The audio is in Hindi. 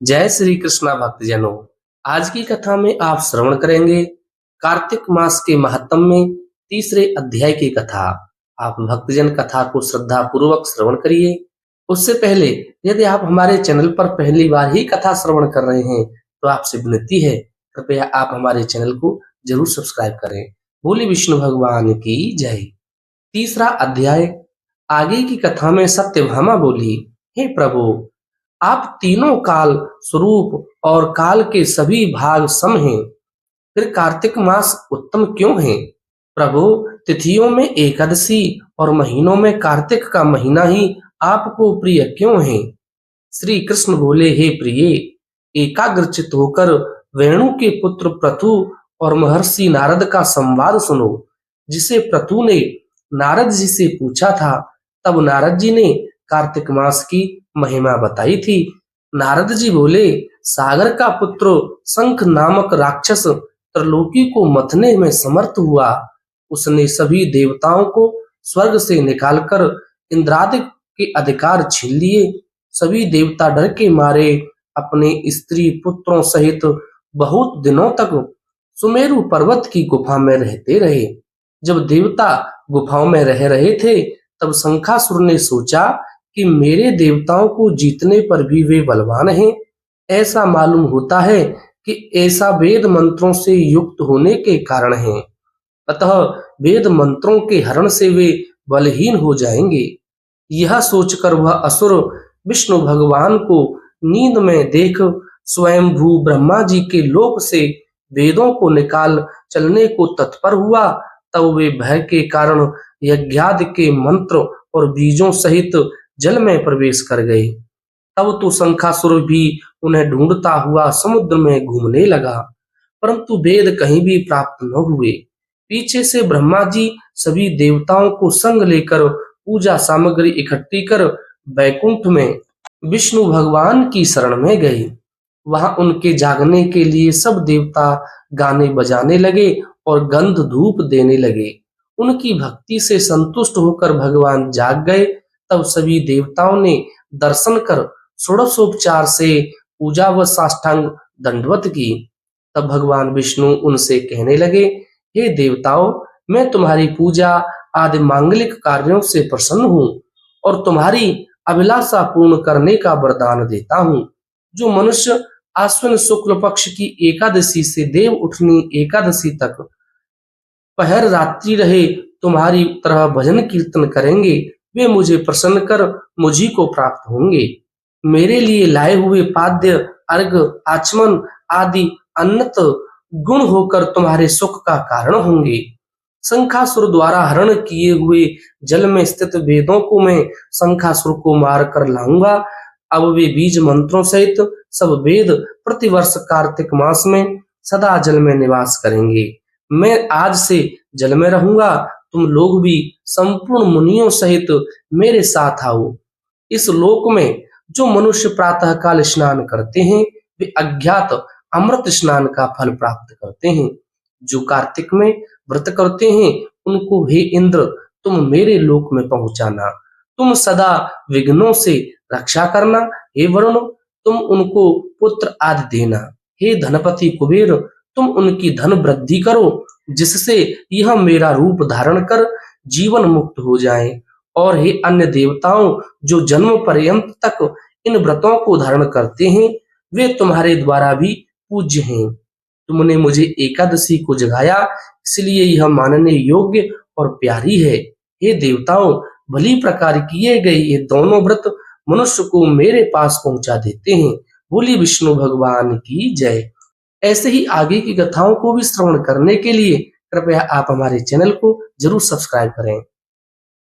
जय श्री कृष्णा भक्तजनों। आज की कथा में आप श्रवण करेंगे कार्तिक मास के महात्म्य में तीसरे अध्याय की कथा। आप भक्तजन कथा को श्रद्धा पूर्वक श्रवण करिए। उससे पहले यदि आप हमारे चैनल पर पहली बार ही कथा श्रवण कर रहे हैं तो आपसे विनती है, कृपया आप हमारे चैनल को जरूर सब्सक्राइब करें। बोली विष्णु भगवान की जय। तीसरा अध्याय। आगे की कथा में सत्यभामा बोली, हे प्रभु, आप तीनों काल स्वरूप और काल के सभी भाग सम हैं, फिर कार्तिक मास उत्तम क्यों है? प्रभु, तिथियों में एकादशी और महीनों में कार्तिक का महीना ही आपको प्रिय क्यों है? श्री कृष्ण बोले, हे प्रिय, एकाग्रचित होकर वेणु के पुत्र प्रथु और महर्षि नारद का संवाद सुनो। जिसे प्रथु ने नारद जी से पूछा था, तब नारद जी ने कार्तिक मास की महिमा बताई थी। नारद जी बोले, सागर का पुत्र शंख नामक राक्षस त्रिलोकी को मथने में समर्थ हुआ। उसने सभी देवताओं को स्वर्ग से निकालकर इंद्रादि के अधिकार छीन लिए। सभी देवता डर के मारे अपने स्त्री पुत्रों सहित बहुत दिनों तक सुमेरु पर्वत की गुफा में रहते रहे। जब देवता गुफाओं में रह रहे थे, तब शंखासुर ने सोचा कि मेरे देवताओं को जीतने पर भी वे बलवान हैं। ऐसा मालूम होता है कि ऐसा वेद मंत्रों से युक्त होने के कारण है, अतः वेद मंत्रों के हरण से वे बलहीन हो जाएंगे। यह सोचकर वह असुर विष्णु भगवान को नींद में देख स्वयंभू ब्रह्मा जी के लोक से वेदों को निकाल चलने को तत्पर हुआ। तब वे भय के कारण यज्ञादि के मंत्र और बीजों सहित जल में प्रवेश कर गए। तब तो शंखासुर भी उन्हें ढूंढता हुआ समुद्र में घूमने लगा, परंतु वेद कहीं भी प्राप्त न हुए। पीछे से ब्रह्मा जी सभी देवताओं को संग लेकर पूजा सामग्री इकट्ठी कर बैकुंठ में विष्णु भगवान की शरण में गए। वहां उनके जागने के लिए सब देवता गाने बजाने लगे और गंध धूप देने लगे। उनकी भक्ति से संतुष्ट होकर भगवान जाग गए। तब सभी देवताओं ने दर्शन कर षोडशोपचार से पूजा व साष्टांग दंडवत की। तब भगवान विष्णु उनसे कहने लगे, हे देवताओं, मैं तुम्हारी पूजा आदि मांगलिक कार्यों से प्रसन्न हूँ और तुम्हारी अभिलाषा पूर्ण करने का वरदान देता हूँ। जो मनुष्य आश्विन शुक्ल पक्ष की एकादशी से देव उठनी एकादशी तक पहर रात्रि रहे तुम्हारी तरह भजन कीर्तन करेंगे, वे मुझे प्रसन्न कर मुझी को प्राप्त होंगे। मेरे लिए लाए हुए पाद्य अर्घ आचमन आदि अन्नत गुण होकर तुम्हारे सुख का कारण होंगे। शंखासुर द्वारा हरण किए हुए जल में स्थित वेदों को मैं शंखासुर को मार कर लाऊंगा। अब वे बीज मंत्रों सहित सब वेद प्रतिवर्ष कार्तिक मास में सदा जल में निवास करेंगे। मैं आज से जल में रहूंगा, तुम लोग भी संपूर्ण मुनियों सहित मेरे साथ आओ। इस लोक में जो मनुष्य प्रातः काल स्नान करते हैं, वे अज्ञात अमृत स्नान का फल प्राप्त करते हैं। जो कार्तिक में व्रत करते हैं, उनको हे इंद्र तुम मेरे लोक में पहुंचाना। तुम सदा विघ्नों से रक्षा करना। हे वरुण, तुम उनको पुत्र आदि देना। हे धनपति कुबेर, तुम उनकी धन वृद्धि करो, जिससे यह मेरा रूप धारण कर जीवन मुक्त हो जाए। और हे अन्य देवताओं, जो जन्म पर्यंत तक इन व्रतों को धारण करते हैं, वे तुम्हारे द्वारा भी पूज्य हैं। तुमने मुझे एकादशी को जगाया, इसलिए यह मानने योग्य और प्यारी है। हे देवताओं, भली प्रकार किए गए ये दोनों व्रत मनुष्य को मेरे पास पहुंचा देते हैं। बोली विष्णु भगवान की जय। ऐसे ही आगे की कथाओं को भी श्रवण करने के लिए कृपया आप हमारे चैनल को जरूर सब्सक्राइब करें।